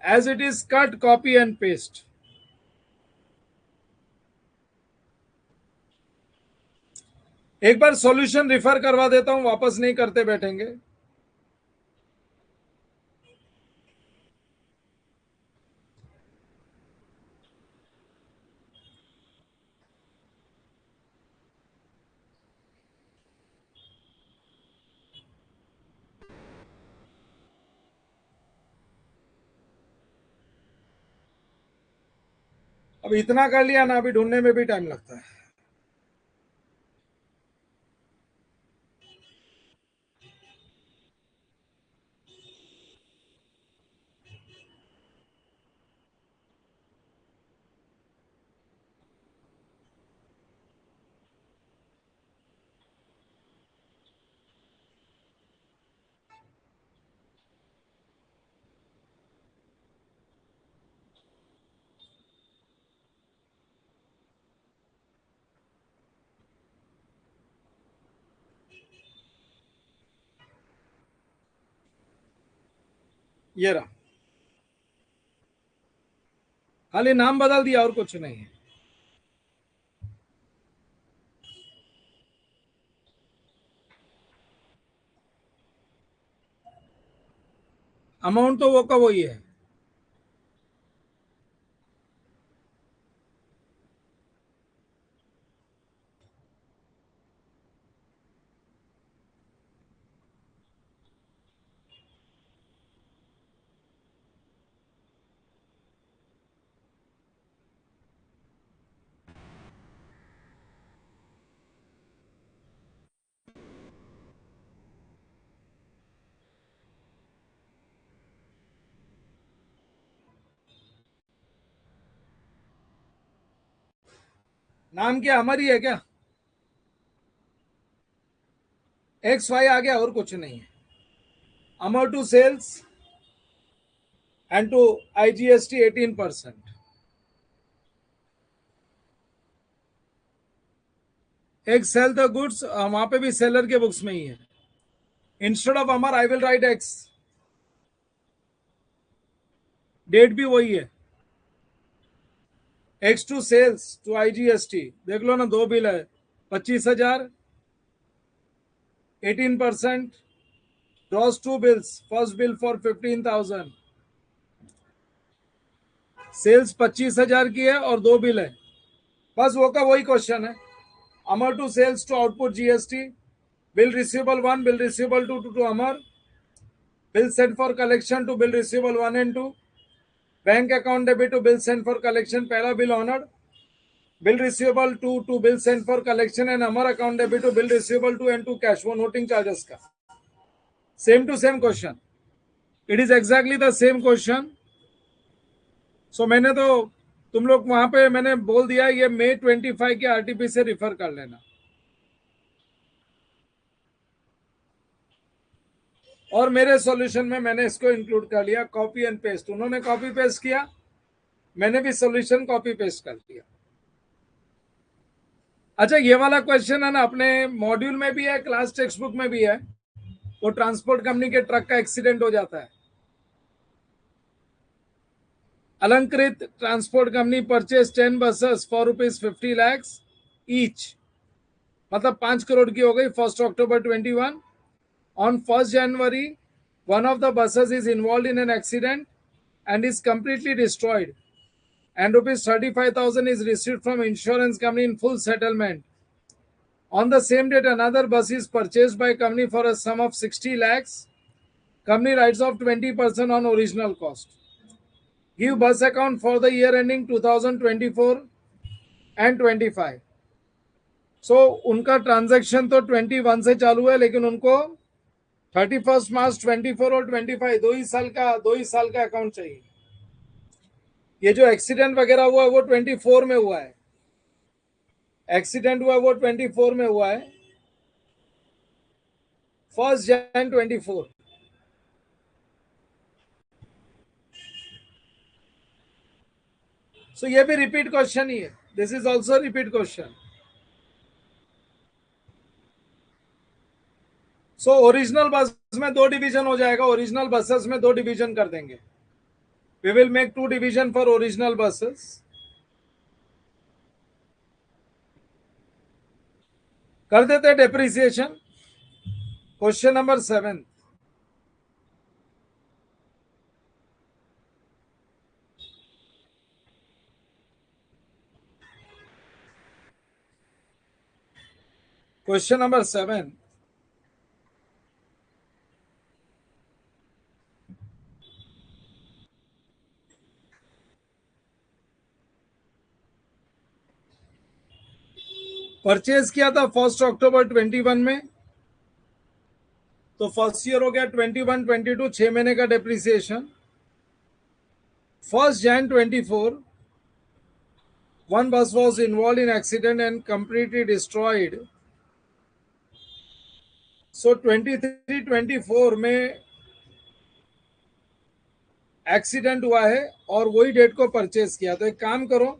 As it is cut, copy and paste. एक बार सॉल्यूशन रिफर करवा देता हूं, वापस नहीं करते बैठेंगे। अब इतना कर लिया ना, अभी ढूंढने में भी टाइम लगता है। ये रहा, खाली नाम बदल दिया और कुछ नहीं है। अमाउंट तो वो का वही है। नाम क्या हमारी है क्या? एक्स वाई आ गया और कुछ नहीं है। Amount to sales and to IGST 18%। एक सेल द गुड्स, वहां पे भी सेलर के बुक्स में ही है। Instead of Amar I will write X, date भी वही है। X to sales to IGST, देख लो ना, दो बिल है, 25,000 18%, draws 2 bills. First bill for 15,000. Sales 25,000 की है और 2 बिल है. बस वो का वही क्वेश्चन है. Amar to sales to output GST. Bill receivable 1, bill receivable 2 to Amar. Bill sent for collection to bill receivable 1 and 2. Bank account debit to bill sent for collection. पहला bill honored. Bill receivable 2 to bill sent for collection and Amar account debit to bill receivable 2 and 2 cash. वो noting charges का. Same to same question. It is exactly the same question. So मैंने तो तुम लोग वहां पे मैंने बोल दिया ये May 25 के आरटीपी से रिफर कर लेना. और मेरे सॉल्यूशन में मैंने इसको इंक्लूड कर लिया. Copy and paste. उन्होंने कॉपी पेस्ट किया, मैंने भी सॉल्यूशन कॉपी पेस्ट कर दिया. अच्छा, ये वाला क्वेश्चन है ना, अपने मॉड्यूल में भी है, क्लास टेक्स्ट बुक में भी है. वो ट्रांसपोर्ट कंपनी के ट्रक का एक्सीडेंट हो जाता है. अलंकृत transport company purchase 10 buses for ₹50 lakhs each, मतलब 5 करोड़ की हो गई. 1 October 21. On 1 January, one of the buses is involved in an accident and is completely destroyed, and ₹35,000 is received from insurance company in full settlement. On the same date, another bus is purchased by company for a sum of 60 lakhs. Company writes off 20% on original cost. Give bus account for the year ending 2024 and 25. So उनका ट्रांजैक्शन तो 21 से चालू है, लेकिन उनको 31 March 24 और 25 दो ही साल का अकाउंट चाहिए. ये जो एक्सीडेंट वगैरह हुआ है वो 24 में हुआ है. एक्सीडेंट हुआ वो 24 में हुआ है. 1 Jan 24. सो ये भी रिपीट क्वेश्चन ही है. This is also repeat question. So original बस में 2 डिवीजन हो जाएगा. ओरिजिनल बसेस में 2 डिवीजन कर देंगे. We will make 2 division for original bases. कर देते depreciation. Question number 7. Question number 7. Purchase किया था 1 October 21 में, तो फर्स्ट ईयर हो गया 21 22, 6 महीने का depreciation. 1 Jan 24, one bus was involved in accident and completely destroyed. So 23 24 में एक्सीडेंट हुआ है और वही डेट को परचेज किया. तो एक काम करो,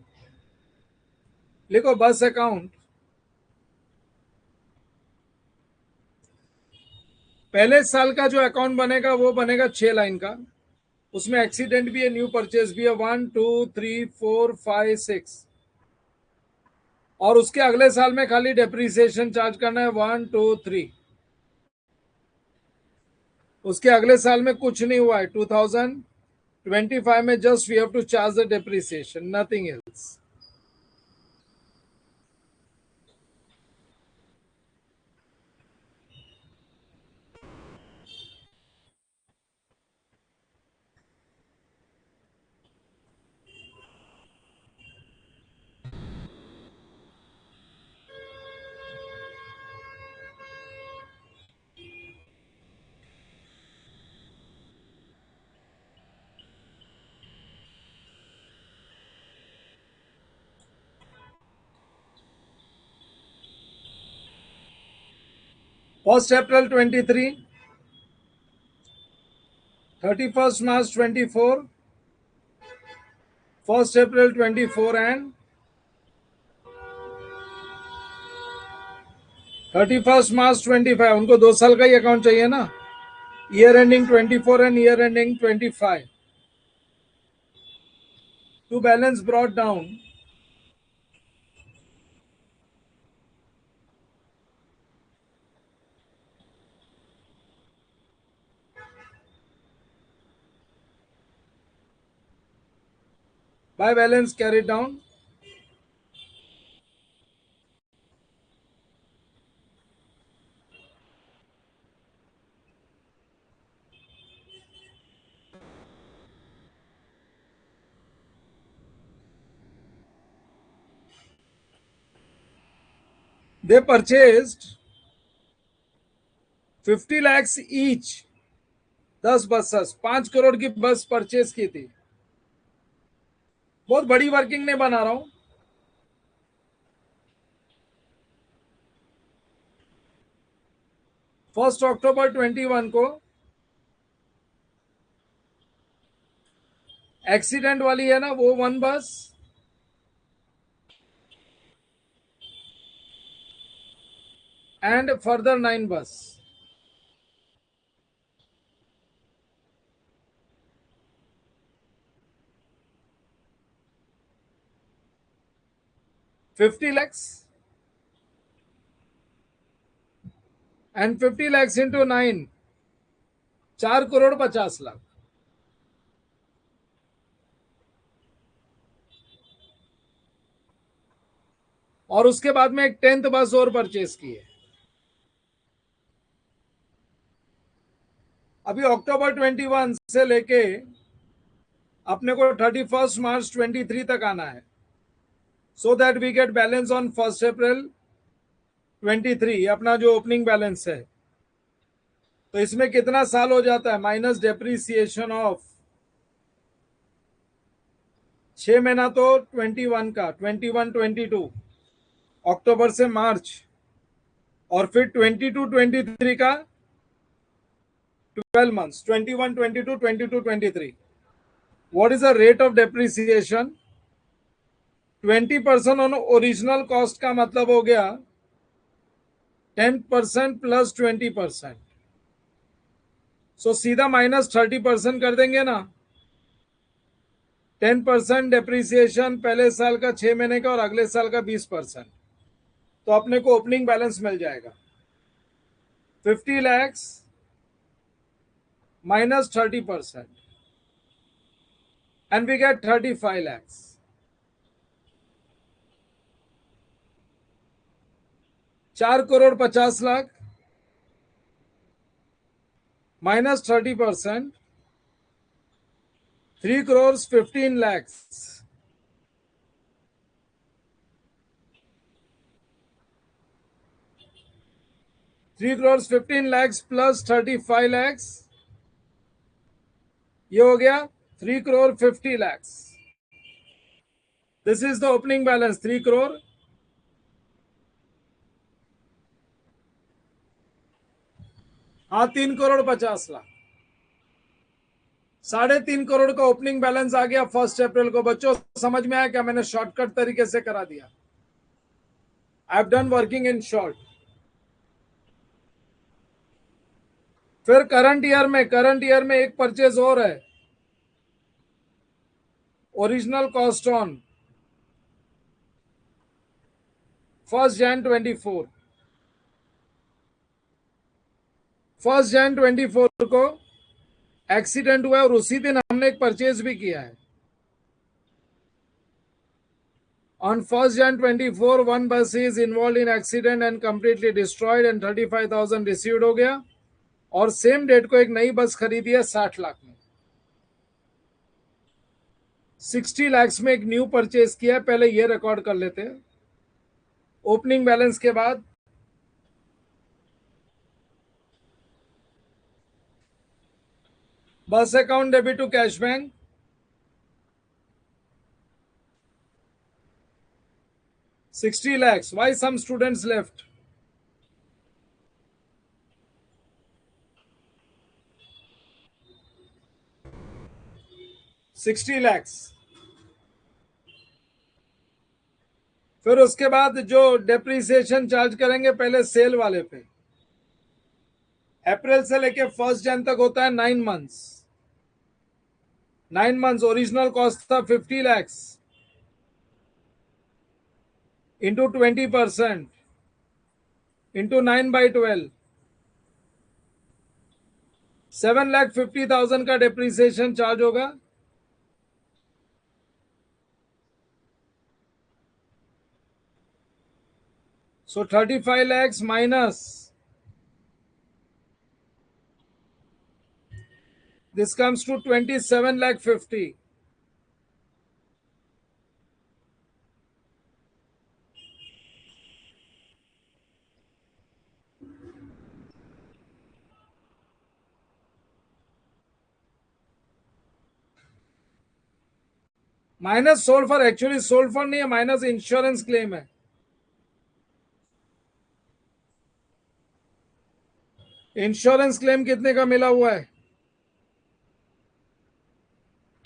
लिखो बस अकाउंट. पहले साल का जो अकाउंट बनेगा वो बनेगा 6 लाइन का. उसमें एक्सीडेंट भी है, न्यू परचेज भी है. 1 2 3 4 5 6. और उसके अगले साल में खाली डेप्रिसिएशन चार्ज करना है 1 2 3. उसके अगले साल में कुछ नहीं हुआ है. 2025 में just we have to charge the depreciation, nothing else. First April 23, 31st March 24, 1st April 24 and 31st March 25. उनको 2 साल का ही अकाउंट चाहिए ना. Year ending 24 and year ending 25. To balance brought down. Buy balance carried down. They purchased 50 lakhs each. 10 buses, 5 crore की बस परचेज की थी. बहुत बड़ी वर्किंग नहीं बना रहा हूं. 1 अक्टूबर 21 को एक्सीडेंट वाली है ना, वो 1 बस एंड फर्दर 9 बस. $50 lakhs and 50 lakhs into 9, 4 crore 50 lakh. और उसके बाद में एक 10th बस और परचेज की है. अभी अक्टूबर 21 से लेके अपने को 31 मार्च 23 तक आना है, so that we get balance on 1 April 23. अपना जो ओपनिंग बैलेंस है, तो इसमें कितना साल हो जाता है माइनस डेप्रीसिएशन ऑफ 6 महीना, तो 21 का 21-22 अक्टूबर से मार्च, और फिर 22-23 का 12 months, 21-22, 22-23. What is the rate of depreciation? 20% on original cost का मतलब हो गया 10% प्लस 20%. सो सीधा माइनस 30% कर देंगे ना. 10% डेप्रीसिएशन पहले साल का 6 महीने का और अगले साल का 20%, तो अपने को ओपनिंग बैलेंस मिल जाएगा 50 lakhs minus 30%, and we get 35 lakhs. चार crore 50 lakh minus 30%, 3 crores 15 lakhs. Three crores 15 lakhs plus 35 lakhs, ये हो गया 3 crore 50 lakhs. This is the opening balance, 3 crore. हाँ, 3 करोड़ 50 लाख. 3.5 करोड़ का ओपनिंग बैलेंस आ गया 1 अप्रैल को. बच्चों समझ में आया क्या? मैंने शॉर्टकट तरीके से करा दिया. I have done working in short. फिर करंट ईयर में एक परचेज और है, original cost on 1 Jan 24. 1 Jan 24 को एक्सीडेंट हुआ और उसी दिन हमने एक परचेज भी किया है. On 1 Jan 24, one bus is involved in accident and completely destroyed and 35,000 received हो गया. और सेम डेट को एक नई बस खरीदी है 60 लाख में. 60 lakhs में एक न्यू परचेज किया है. पहले ये रिकॉर्ड कर लेते हैं ओपनिंग बैलेंस के बाद. Bus account debit to cash bank, 60 lakhs. Why some students left? $60 lakhs. फिर उसके बाद जो डेप्रीसिएशन चार्ज करेंगे पहले सेल वाले पे, अप्रैल से लेके 1 जन तक होता है 9 months. 9 months ओरिजिनल कॉस्ट था 50 lakhs इंटू 20% इंटू 9/12, 7,50,000 का डेप्रीसिएशन चार्ज होगा. So 35 lakhs minus this comes to 27 lakh 50. Minus sold for actually sold for नहीं है, माइनस इंश्योरेंस क्लेम है. इंश्योरेंस क्लेम कितने का मिला हुआ है?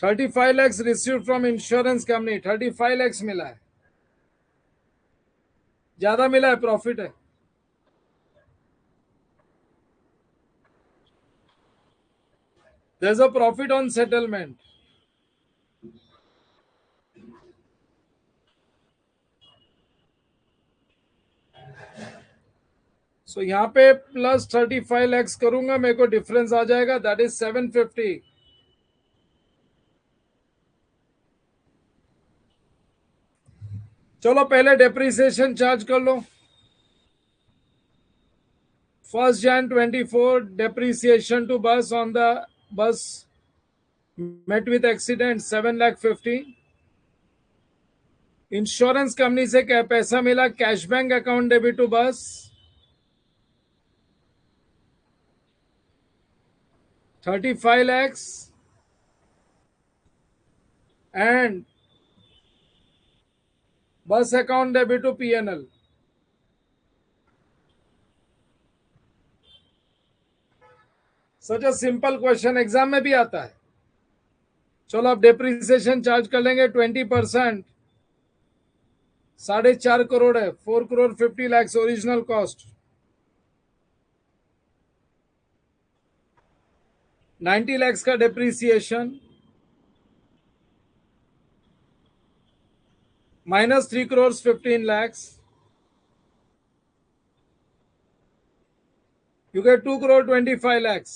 35 lakhs receive from insurance company. 35 lakhs मिला है, ज्यादा मिला है, प्रॉफिट है. There's a profit on settlement. सो यहाँ पे प्लस 35 lakhs करूंगा, मेरे को डिफरेंस आ जाएगा, दैट इज 750. चलो पहले डेप्रिसिएशन चार्ज कर लो. 1st Jan 24 depreciation to bus on the bus met with accident 7 lakh 50. Insurance company से क्या पैसा मिला? Cash bank account debit to bus 35 lakhs and bus account debit to PNL. Such a simple question, exam में भी आता है. चलो अब डेप्रिसिएशन चार्ज कर लेंगे 20%. 4.5 करोड़ है. 4 crore 50 lakhs original cost. 90 lakhs का depreciation minus 3 crores 15 lakhs. You get 2 crore 25 lakhs.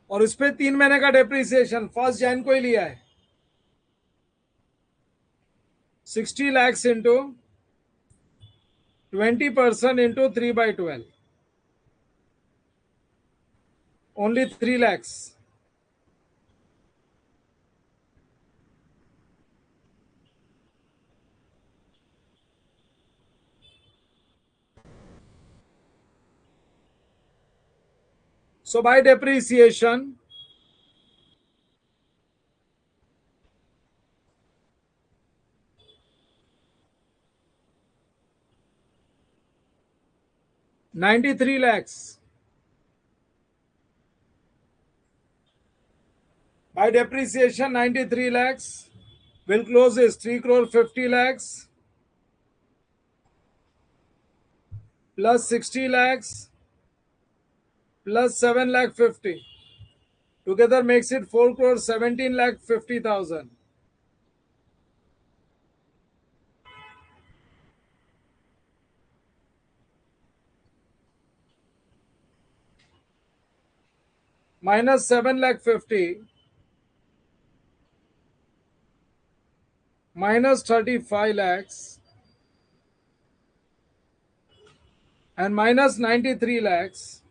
और उस पे 3 महीने का डेप्रिसिएशन 1st Jan को ही लिया है. 60 lakhs into 20% into 3/12. Only 3 lakhs. So by depreciation, $93 lakhs. By depreciation, 93 lakhs. Will close is 3 crore 50 lakhs plus 60 lakhs plus 7 lakh 50. Together makes it 4 crore 17 lakh 50,000. Minus 7 lakh 50 minus 35 lakhs and minus 93 lakhs.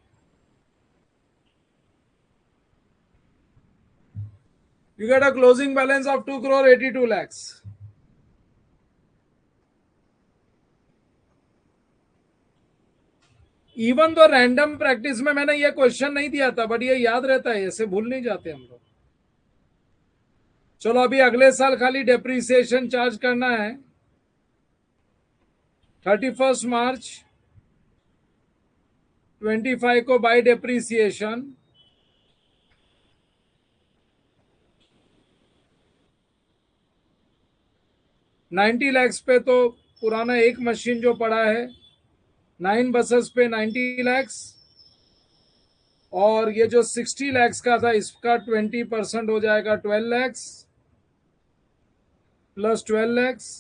You get a closing balance of 2 crore 82 lakhs. Even तो रैंडम प्रैक्टिस में मैंने ये क्वेश्चन नहीं दिया था, बट ये याद रहता है, ऐसे भूल नहीं जाते हम लोग. चलो अभी अगले साल खाली डेप्रिसिएशन चार्ज करना है. 31 मार्च 25 को बाय डेप्रिसिएशन 90 lakhs पे तो पुराना एक मशीन जो पड़ा है, 9 बसेस पे 90 lakhs, और ये जो 60 lakhs का था इसका 20% हो जाएगा 12 lakhs plus 12 lakhs.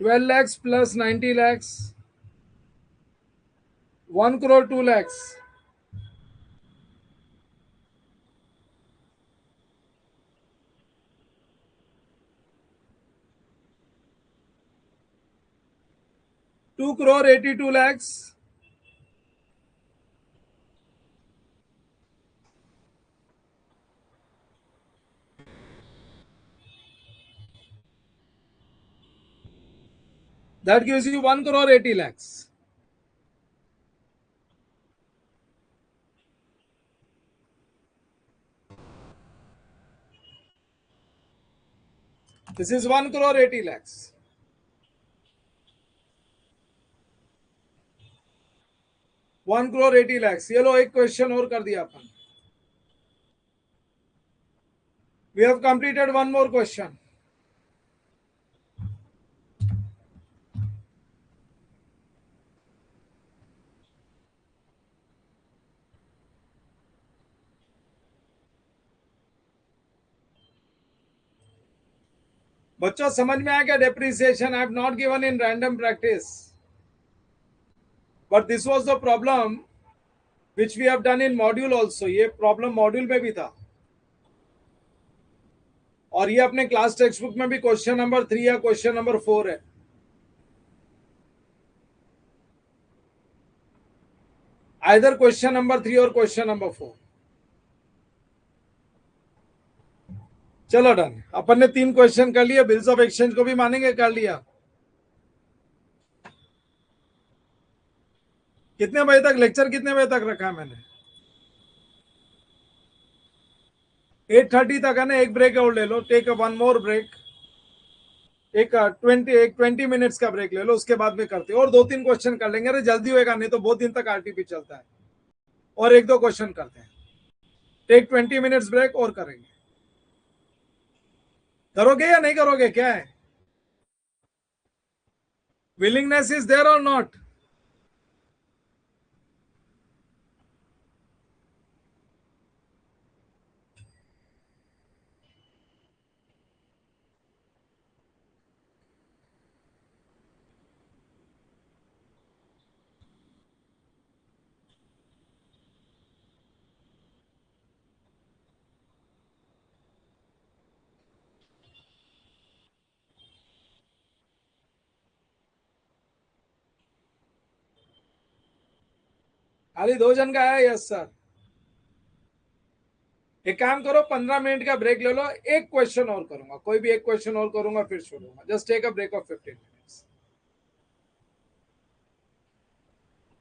12 lakhs plus 90 lakhs 1 crore 2 lakhs. 2 crore 82 lakhs. That gives you 1 crore 80 lakhs. This is 1 crore 80 lakhs. One crore 80 lakhs. ये लो एक क्वेश्चन और कर दिया अपन. We have completed one more question. बच्चों समझ में आया क्या? Depreciation I have not given in random practice, but this was the problem which we have done in module also. ये प्रॉब्लम मॉड्यूल में भी था और ये अपने क्लास टेक्स्ट बुक में भी क्वेश्चन नंबर 3 या क्वेश्चन नंबर 4 है. आइदर क्वेश्चन नंबर 3 और क्वेश्चन नंबर 4. चलो डन. अपन ने 3 क्वेश्चन कर लिए. बिल्स ऑफ एक्सचेंज को भी मानेंगे, कर लिया. कितने बजे तक लेक्चर, कितने बजे तक रखा है मैंने? 8:30 तक है ना. एक ब्रेक और ले लो. Take one more break. एक 20 मिनट्स का ब्रेक ले लो. उसके बाद में करते और 2-3 क्वेश्चन कर लेंगे. अरे जल्दी होएगा, नहीं तो बहुत दिन तक आरटीपी चलता है. और 1-2 क्वेश्चन करते हैं. टेक 20 मिनट्स ब्रेक और करेंगे. करोगे या नहीं करोगे? क्या है, विलिंगनेस इज देयर और नॉट? खाली 2 जन का है? Yes sir. एक काम करो, 15 मिनट का ब्रेक ले लो. एक क्वेश्चन और करूंगा, कोई भी एक क्वेश्चन और करूंगा, फिर छोड़ूंगा. Just take a break of 15 minutes.